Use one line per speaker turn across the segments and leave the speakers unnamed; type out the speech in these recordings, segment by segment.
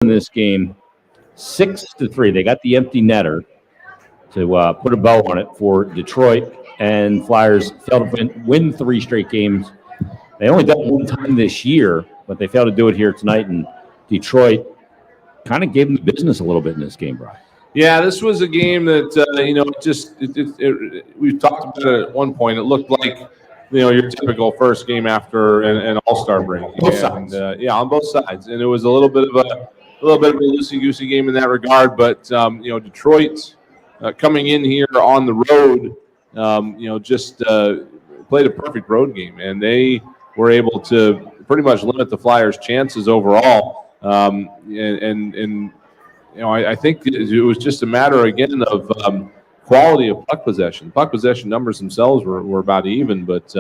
in this game 6-3. They got the empty netter to put a bow on it for Detroit, and Flyers failed to win 3 straight games. They only done it one time this year, but they failed to do it here tonight, and Detroit kind of gave them the business a little bit in this game, Brian.
Yeah, this was a game that, we've talked about it at one point. It looked like, your typical first game after an All-Star break.
Both sides.
On both sides. And it was a little bit of a loosey-goosey game in that regard. But, Detroit coming in here on the road, played a perfect road game. And they were able to pretty much limit the Flyers' chances overall. I think it was just a matter, again, of quality of puck possession. Puck possession numbers themselves were about even, but,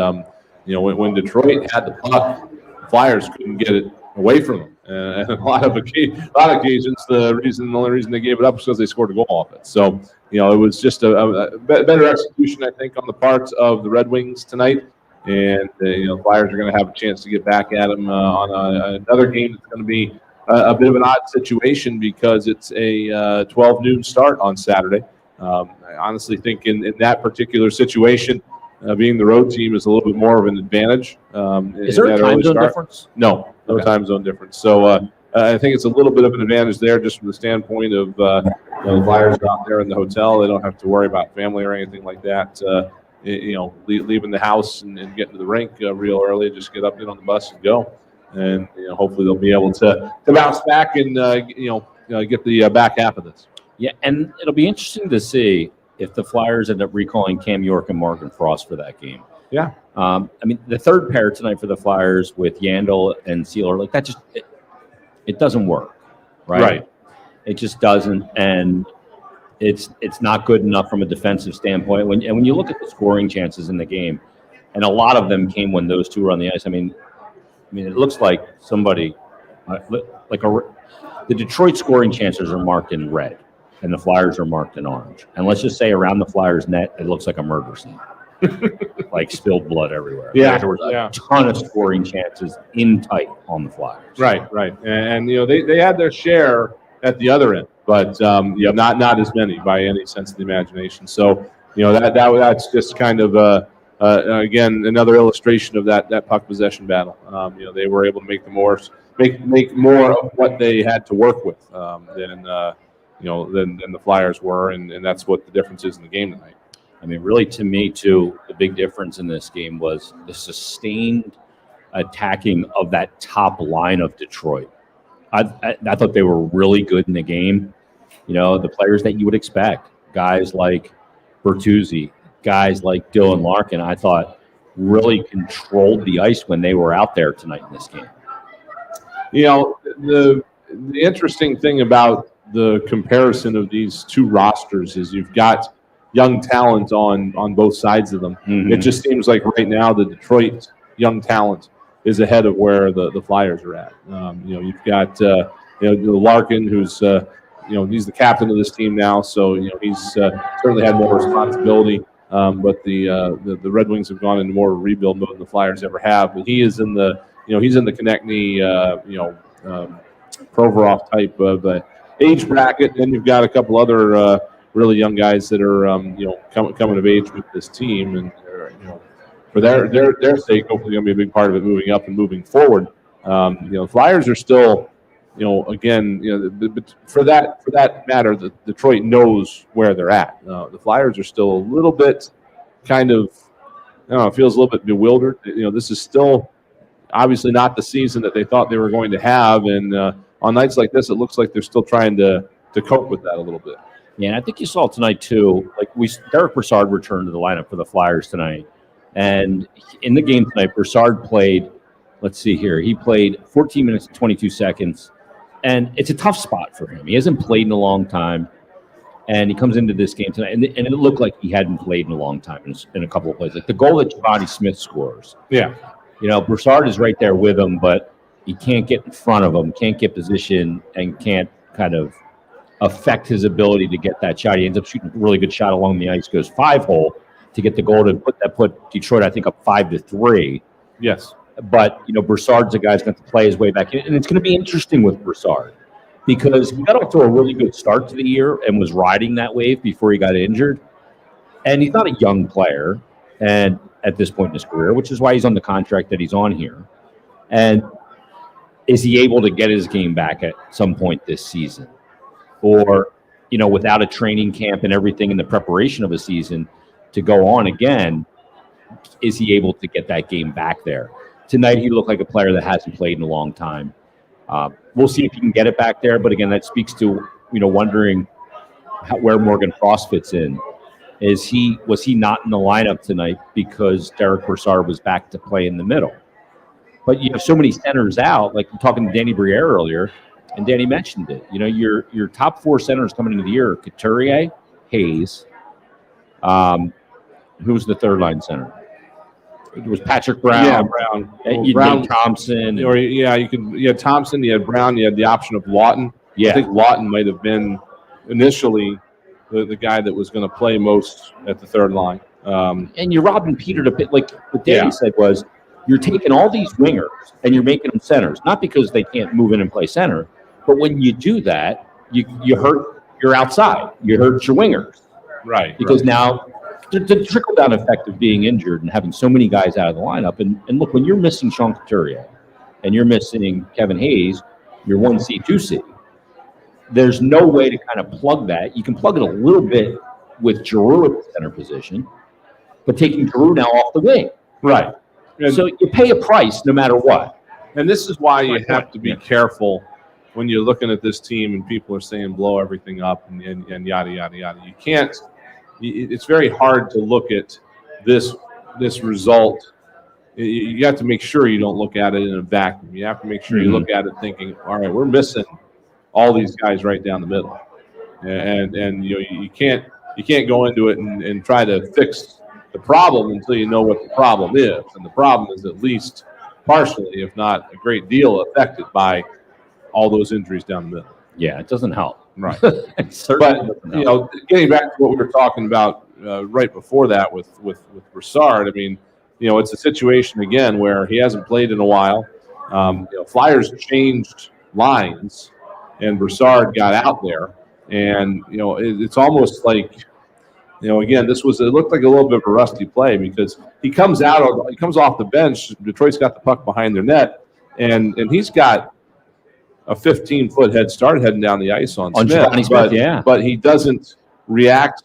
when Detroit had the puck, the Flyers couldn't get it away from them. And a lot of occasions, the only reason they gave it up was because they scored a goal off it. So, it was just a better execution, I think, on the part of the Red Wings tonight. And, the Flyers are going to have a chance to get back at them on another game that's going to be a bit of an odd situation because it's a 12 noon start on Saturday. I honestly think in that particular situation, being the road team is a little bit more of an advantage.
Is there a time zone difference?
No okay. Time zone difference. So I think it's a little bit of an advantage there just from the standpoint of the Flyers are out there in the hotel. They don't have to worry about family or anything like that. Leaving the house and getting to the rink real early, just get on the bus and go. And hopefully they'll be able to bounce back and get the back half of this.
Yeah, and it'll be interesting to see if the Flyers end up recalling Cam York and Morgan Frost for that game.
Yeah.
The third pair tonight for the Flyers with Yandel and Sealer, like that just it doesn't work, right?
Right.
It just doesn't, and it's not good enough from a defensive standpoint. When you look at the scoring chances in the game, and a lot of them came when those two were on the ice. It looks like somebody the Detroit scoring chances are marked in red, and the Flyers are marked in orange. And let's just say around the Flyers net, it looks like a murder scene, like spilled blood everywhere.
Yeah,
there was a ton of scoring chances in tight on the Flyers.
Right. And they had their share at the other end, but not as many by any sense of the imagination. So that's just kind of again, another illustration of that puck possession battle. They were able to make more of what they had to work with than the Flyers were, and that's what the difference is in the game tonight.
Really, to me, too, the big difference in this game was the sustained attacking of that top line of Detroit. I thought they were really good in the game. The players that you would expect, guys like Bertuzzi, guys like Dylan Larkin, I thought really controlled the ice when they were out there tonight in this game.
The interesting thing about the comparison of these two rosters is you've got young talent on both sides of them. Mm-hmm. It just seems like right now the Detroit young talent is ahead of where the Flyers are at. You've got Larkin, who's he's the captain of this team now, so he's certainly had more responsibility. But the Red Wings have gone into more rebuild mode than the Flyers ever have. But he is in the Konechny, Provorov type of age bracket. Then you've got a couple other really young guys that are coming of age with this team, and for their sake, hopefully going to be a big part of it moving up and moving forward. Flyers are still. For that matter, Detroit knows where they're at. The Flyers are still a little bit kind of, feels a little bit bewildered. This is still obviously not the season that they thought they were going to have. And on nights like this, it looks like they're still trying to cope with that a little bit.
Yeah, and I think you saw tonight, too. Derek Brassard returned to the lineup for the Flyers tonight. And in the game tonight, Brassard played, let's see here, he played 14 minutes and 22 seconds. And it's a tough spot for him. He hasn't played in a long time, and he comes into this game tonight, and it looked like he hadn't played in a long time in a couple of plays. Like the goal that Giovanni Smith scores.
Yeah.
Brassard is right there with him, but he can't get in front of him, can't get position, and can't kind of affect his ability to get that shot. He ends up shooting a really good shot along the ice, goes 5-hole to get the goal to put Detroit, I think, up 5-3.
Yes.
But, Brassard's a guy who's going to play his way back in. And it's going to be interesting with Brassard because he got off to a really good start to the year and was riding that wave before he got injured. And he's not a young player, and at this point in his career, which is why he's on the contract that he's on here. And is he able to get his game back at some point this season? Or, without a training camp and everything in the preparation of a season to go on again, is he able to get that game back there? Tonight, he looked like a player that hasn't played in a long time. We'll see if he can get it back there. But again, that speaks to, wondering where Morgan Frost fits in. Was he not in the lineup tonight because Derek Brassard was back to play in the middle? But you have so many centers out, like I'm talking to Danny Briere earlier, and Danny mentioned it. Your top 4 centers coming into the year are Couturier, Hayes. Who's the third line center? It was Patrick Brown.
Yeah, Brown.
You
Brown,
Thompson.
You had Thompson, you had Brown, you had the option of Lawton.
Yeah.
I think Lawton might have been initially the guy that was going to play most at the third line.
And you're robbing Peter to bit, like what Danny said was, you're taking all these wingers and you're making them centers, not because they can't move in and play center, but when you do that, you hurt your outside, you hurt your wingers.
Right.
Because now the trickle-down effect of being injured and having so many guys out of the lineup, and look, when you're missing Sean Couturier and you're missing Kevin Hayes, your 1C, 2C, there's no way to kind of plug that. You can plug it a little bit with Giroux at the center position, but taking Giroux now off the wing.
Right. And
so you pay a price no matter what.
And this is why you have to be careful when you're looking at this team and people are saying blow everything up and yada, yada, yada. You can't – it's very hard to look at this result. You have to make sure you don't look at it in a vacuum. You have to make sure you look at it thinking, all right, we're missing all these guys right down the middle. And you can't go into it and try to fix the problem until you know what the problem is. And the problem is at least partially, if not a great deal, affected by all those injuries down the middle.
Yeah, it doesn't help.
Right.
It certainly doesn't help.
Getting back to what we were talking about right before that with Brassard, I mean, it's a situation, again, where he hasn't played in a while. Flyers changed lines, and Brassard got out there. And, it's almost like, again, it looked like a little bit of a rusty play because he comes off the bench. Detroit's got the puck behind their net, and he's got a 15-foot head start heading down the ice on Smith. But he doesn't react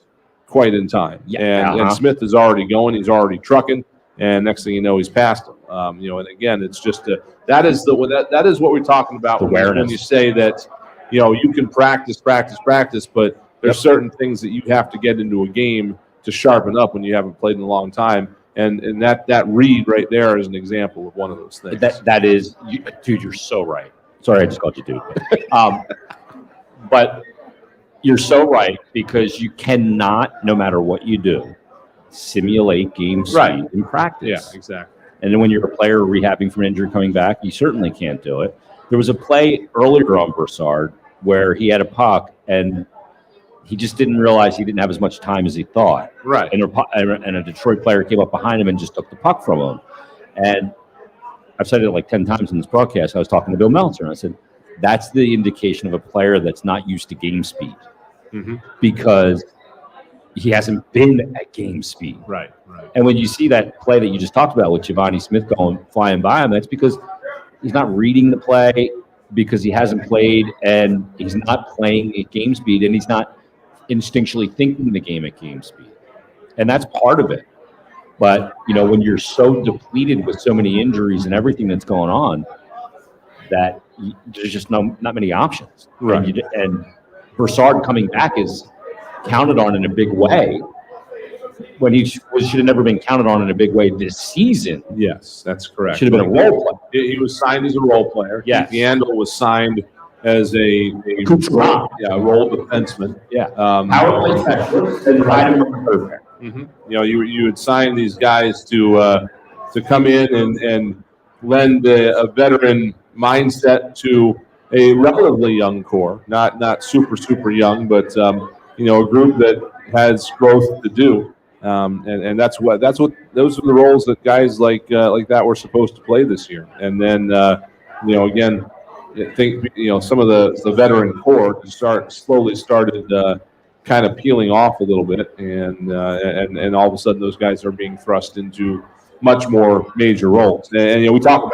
quite in time. Yeah, and Smith is already going. He's already trucking, and next thing you know, he's past him. And again, it's just that is what we're talking about when you say that you can practice, but there's certain things that you have to get into a game to sharpen up when you haven't played in a long time. And that read right there is an example of one of those things.
That is, dude, you're so right. Sorry, I just called you dude. But you're so right because you cannot, no matter what you do, simulate game speed in practice.
Yeah, exactly.
And then when you're a player rehabbing from an injury coming back, you certainly can't do it. There was a play earlier on Brassard where he had a puck and he just didn't realize he didn't have as much time as he thought.
Right.
And a Detroit player came up behind him and just took the puck from him. And I've said it like 10 times in this broadcast. I was talking to Bill Meltzer, and I said, that's the indication of a player that's not used to game speed because he hasn't been at game speed.
Right.
And when you see that play that you just talked about with Giovanni Smith flying by him, that's because he's not reading the play, because he hasn't played, and he's not playing at game speed, and he's not instinctually thinking the game at game speed. And that's part of it. But, when you're so depleted with so many injuries and everything that's going on, that there's just not many options.
Right.
And Brassard coming back is counted on in a big way when he should have never been counted on in a big way this seseason.
Yes, that's correct.
Should have been a role player.
He was signed as a role player.
Yes.
Yandel was signed as a role defenseman.
Yeah. Power play specialist and ride him from the third pair.
You would sign these guys to come in and lend a veteran mindset to a relatively young core, not super young, but a group that has growth to do. And those are the roles that guys like that were supposed to play this year. And then again, I think some of the veteran core slowly started kind of peeling off a little bit, and all of a sudden those guys are being thrust into much more major roles. And we talk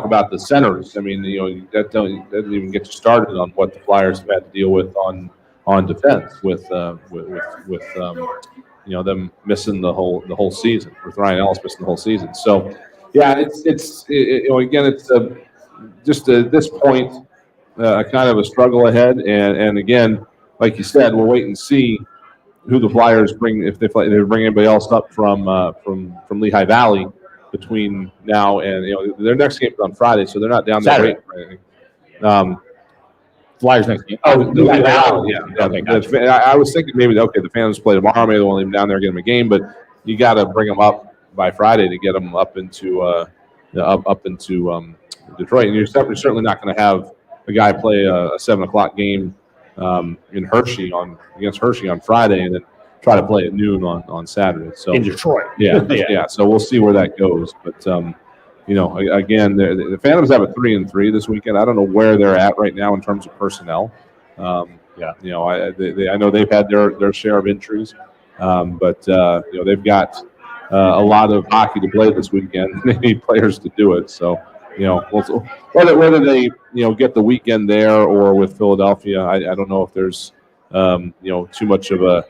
about the centers. I mean, that doesn't even get you started on what the Flyers have had to deal with on defense with them missing the whole season, with Ryan Ellis missing the whole season. So, yeah, again, it's just at this point kind of a struggle ahead, and again, like you said, we'll wait and see who the Flyers bring, if they bring anybody else up from Lehigh Valley between now and their next game is on Friday, so they're not down there
Saturday.
waiting for anything.
Flyers next game.
The Lehigh Valley, yeah.
Okay, gotcha.
I was thinking maybe the Phantoms play tomorrow. Maybe they'll leave them down there, get them a game, but you got to bring them up by Friday to get them up into Detroit. And you're certainly not going to have a guy play a 7:00 game in Hershey against Hershey on Friday, and then try to play at noon on Saturday. So
In Detroit.
yeah. So we'll see where that goes, but. Again, the Phantoms have a 3-3 this weekend. I don't know where they're at right now in terms of personnel. I know they've had their share of injuries, but they've got a lot of hockey to play this weekend. They need players to do it. So whether they get the weekend there or with Philadelphia, I don't know if there's too much of a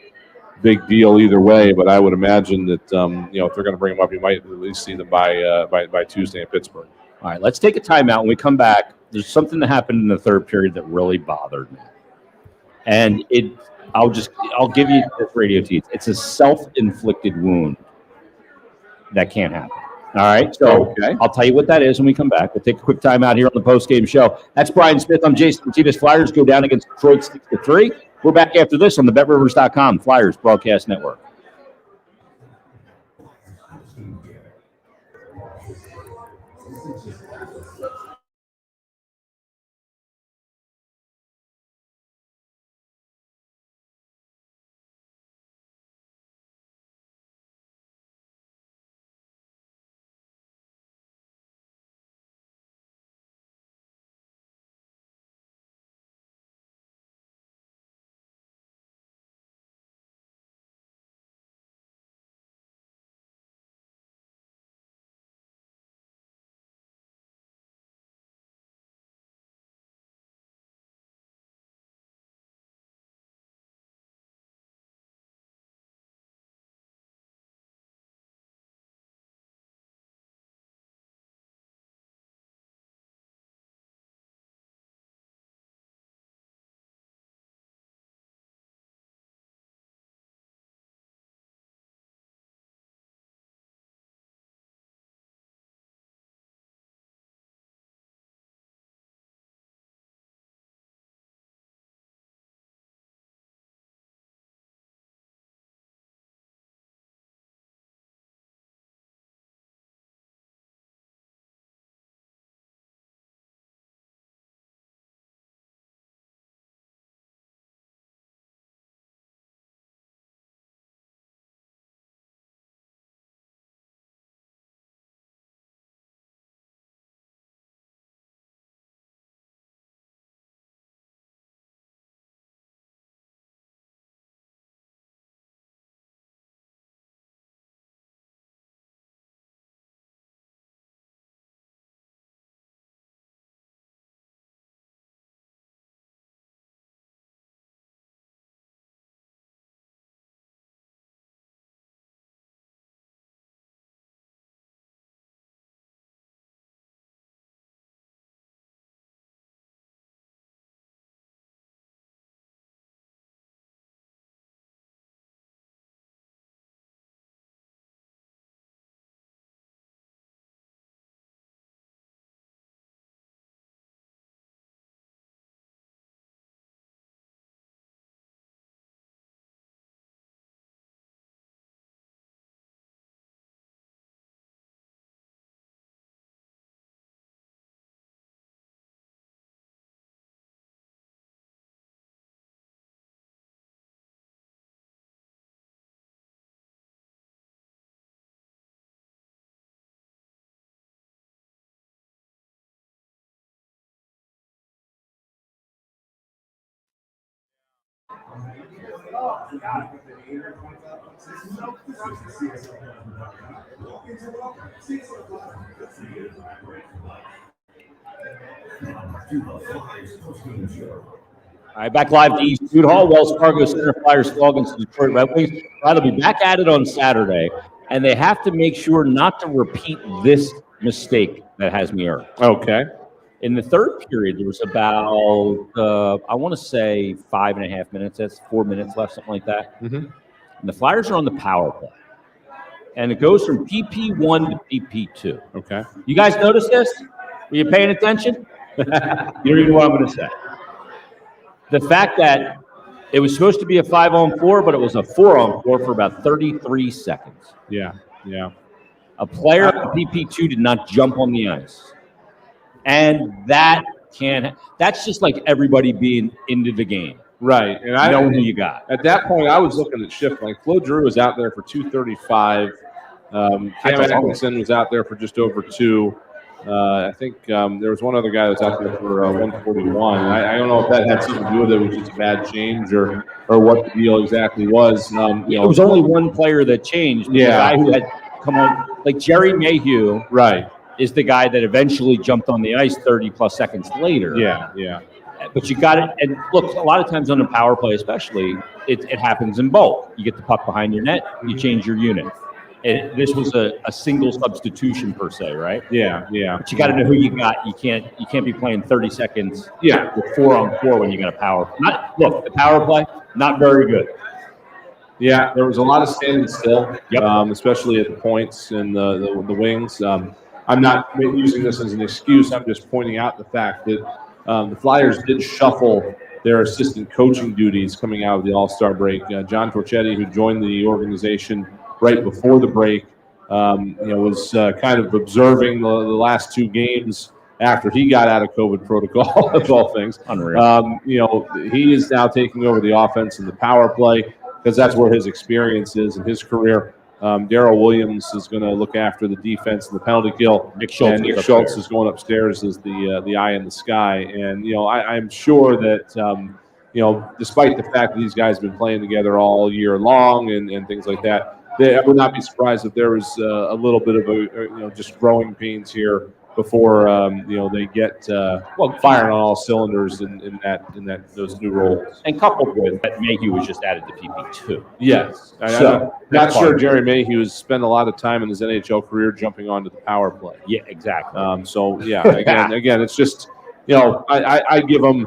big deal either way, but I would imagine that if they're going to bring them up, you might at least see them by Tuesday in Pittsburgh.
All right, let's take a timeout. When we come back, there's something that happened in the third period that really bothered me, and I'll give you this radio tease. It's a self-inflicted wound that can't happen. All right, so
Okay.
I'll tell you what that is when we come back. We'll take a quick timeout here on the postgame show. That's Brian Smith. I'm Jason Martinez. Flyers go down against Detroit 6-3. We're back after this on the BetRivers.com Flyers Broadcast Network. All right, back live to East Food Hall. Wells Fargo Center Flyers fall against the Detroit Red Wings. They'll be back at it on Saturday, and they have to make sure not to repeat this mistake that has me earned.
Okay.
In the third period, there was about, I want to say 5.5 minutes. That's 4 minutes left, something like that.
Mm-hmm.
And the Flyers are on the power play. And it goes from PP1 to PP2.
Okay.
You guys notice this? Were you paying attention? You don't even know what I'm going to say. The fact that it was supposed to be a 5-on-4, but it was a 4-on-4 for about 33 seconds.
Yeah.
A player on PP2 did not jump on the ice. And that's just like everybody being into the game.
Right. And I
know who you got.
At that point, I was looking at shift. Like, Flo Drew was out there for 2:35. Cam Atkinson was out there for just over 2. I think there was one other guy that was out there for 141. I don't know if that had something to do with it. It was just a bad change or what the deal exactly was.
It was only one player that changed.
Yeah.
The guy who had come on, like Jerry Mayhew,
right,
is the guy that eventually jumped on the ice 30-plus seconds later.
Yeah.
But you got it. And look, a lot of times on the power play especially, it happens in both. You get the puck behind your net, you change your unit. And this was a single substitution per se, right?
Yeah.
But you got to know who you got. You can't be playing 30 seconds.
Yeah.
With 4-on-4 when you got a power. The power play not very good.
Yeah, there was a lot of standing still,
yep.
Especially at the points and the wings. I'm not using this as an excuse. I'm just pointing out the fact that the Flyers did shuffle their assistant coaching duties coming out of the All-Star break. John Torchetti, who joined the organization right before the break, was kind of observing the last 2 games after he got out of COVID protocol, of all things.
Unreal.
He is now taking over the offense and the power play because that's where his experience is in his career. Darryl Williams is going to look after the defense and the penalty kill.
Nick Schultz
is going upstairs as the eye in the sky. And, I'm sure that, despite the fact that these guys have been playing together all year long and things like that, I would not be surprised if there was a little bit of just growing pains here before they get firing on all cylinders in those new roles.
And coupled with that, Mayhew was just added to PP2.
Yes, so not sure Jerry Mayhew has spent a lot of time in his NHL career jumping onto the power play.
Yeah, exactly.
Again, it's just I give him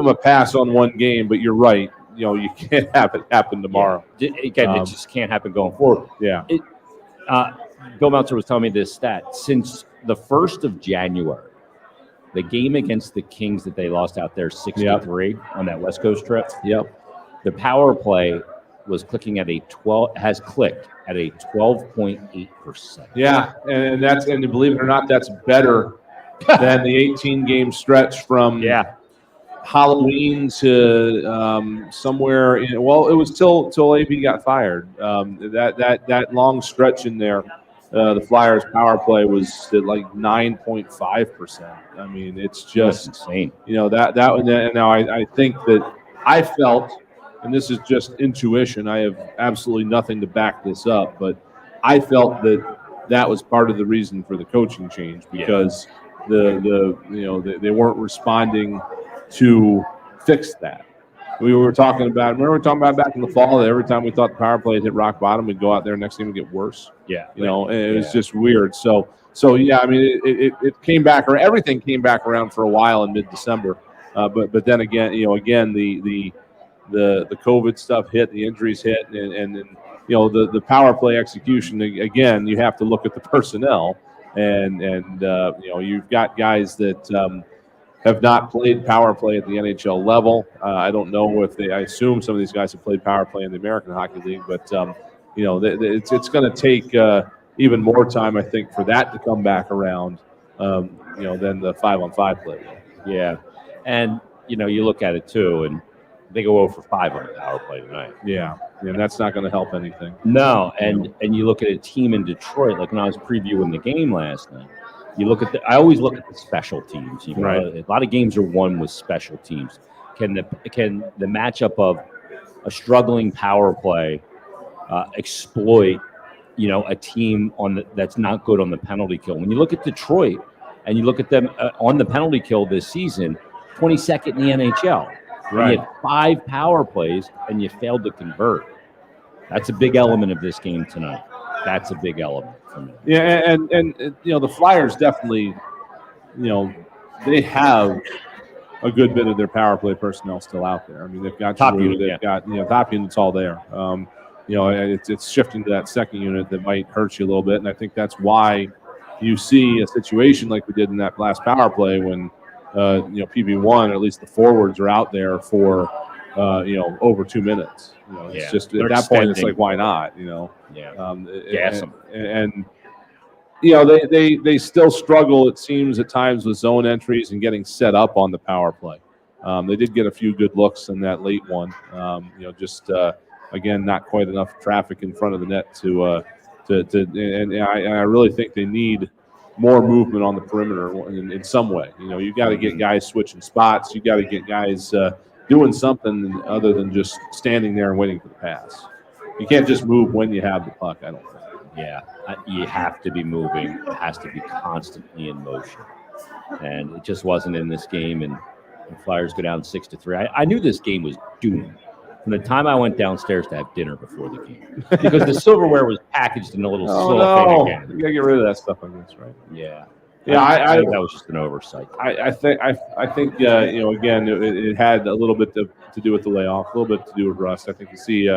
a pass on one game, but you're right. You can't have it happen tomorrow.
Yeah. Again, it just can't happen going forward.
Yeah.
Bill Meltzer was telling me this stat. Since the 1st of January, the game against the Kings that they lost out there 6-3 on that West Coast trip.
Yep.
The power play was clicking at has clicked at a 12.8%.
Yeah, and believe it or not, that's better than the 18-game stretch from Halloween to somewhere it was till AB got fired. That long stretch in there, the Flyers power play was at like 9.5%. I mean, it's just
that's insane.
And now I think that I felt, and this is just intuition, I have absolutely nothing to back this up, but I felt that was part of the reason for the coaching change because they weren't responding to fix that. We were talking about back in the fall that every time we thought the power play had hit rock bottom, we'd go out there next game and get worse.
Yeah.
And it was just weird. So yeah, I mean, it came back, or everything came back around for a while in mid-December. But then again, the COVID stuff hit, the injuries hit, and the power play execution, again, you have to look at the personnel and you've got guys that have not played power play at the NHL level. I don't know if I assume some of these guys have played power play in the American Hockey League, but it's going to take even more time, I think, for that to come back around, than the 5-on-5 play.
Yeah, and you look at it too, and they go 0 for 5 on the power play tonight.
Yeah, and that's not going to help anything.
No, and you look at a team in Detroit, like when I was previewing the game last night. I always look at the special teams.
Right.
A lot of games are won with special teams. Can the matchup of a struggling power play exploit, a team that's not good on the penalty kill. When you look at Detroit and you look at them on the penalty kill this season, 22nd in the NHL. Right. You had 5 power plays and you failed to convert. That's a big element of this game tonight. That's a big element for me.
Yeah, and the Flyers definitely, they have a good bit of their power play personnel still out there. I mean, they've got
top
unit,
unit,
they've got top units all there. It's shifting to that second unit that might hurt you a little bit, and I think that's why you see a situation like we did in that last power play when PB1, or at least the forwards, are out there for over 2 minutes. It's just at that point it's like, why not?
Gas them.
And they still struggle, it seems, at times with zone entries and getting set up on the power play. They did get a few good looks in that late one. Again, not quite enough traffic in front of the net and I really think they need more movement on the perimeter in some way. You got to get guys switching spots. You got to get guys doing something other than just standing there and waiting for the pass. You can't just move when you have the puck, I don't think.
Yeah, you have to be moving. It has to be constantly in motion. And it just wasn't in this game, and the Flyers go down 6-3. I knew this game was doomed from the time I went downstairs to have dinner before the game, because the silverware was packaged in a little cellophane again.
You got to get rid of that stuff, I guess, right?
Yeah.
Yeah,
I think that was just an oversight.
I think again, it had a little bit to do with the layoff, a little bit to do with rust. I think you see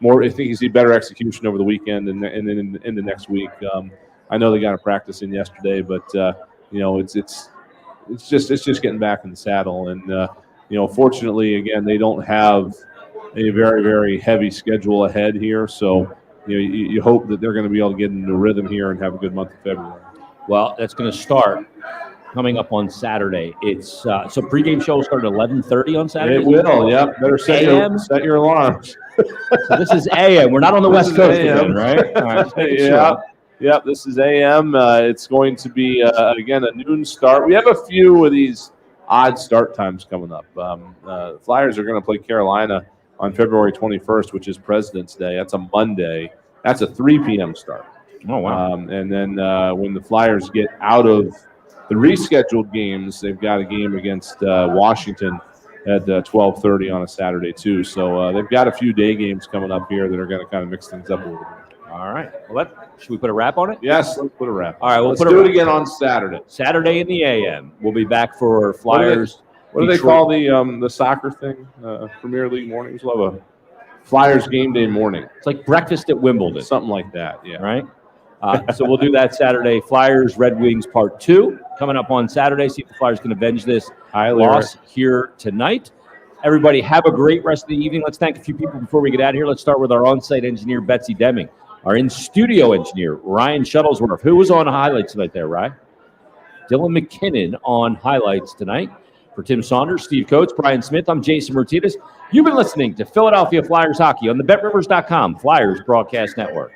more. I think you see better execution over the weekend and then in the next week. I know they got a practice in yesterday, but it's just getting back in the saddle. And fortunately, again, they don't have a very, very heavy schedule ahead here. So you hope that they're going to be able to get into a rhythm here and have a good month of February.
Well, that's going to start coming up on Saturday. It's so pregame show will start at 11:30 on Saturday.
It will, yeah. Better set your alarms.
So this is AM. We're not on the West Coast again, right? All right.
Yeah. This is AM. It's going to be again a noon start. We have a few of these odd start times coming up. The Flyers are going to play Carolina on February 21st, which is President's Day. That's a Monday. That's a 3 p.m. start.
Oh, wow.
And then when the Flyers get out of the rescheduled games, they've got a game against Washington at 12:30 on a Saturday, too. So they've got a few day games coming up here that are going to kind of mix things up a little bit.
All right. Well, should we put a wrap on it?
Yes, let's put a wrap.
All right.
Let's do it again on Saturday.
Saturday in the AM. We'll be back for Flyers.
What do they call the soccer thing? Premier League mornings? We'll have a Flyers game day morning.
It's like breakfast at Wimbledon.
Something like that, yeah.
Right? So we'll do that Saturday. Flyers, Red Wings Part 2 coming up on Saturday. See if the Flyers can avenge this loss here tonight. Everybody have a great rest of the evening. Let's thank a few people before we get out of here. Let's start with our on-site engineer, Betsy Deming. Our in-studio engineer, Ryan Shuttlesworth. Who was on highlights tonight there, Ryan? Dylan McKinnon on highlights tonight. For Tim Saunders, Steve Coates, Brian Smith, I'm Jason Martinez. You've been listening to Philadelphia Flyers Hockey on the BetRivers.com Flyers Broadcast Network.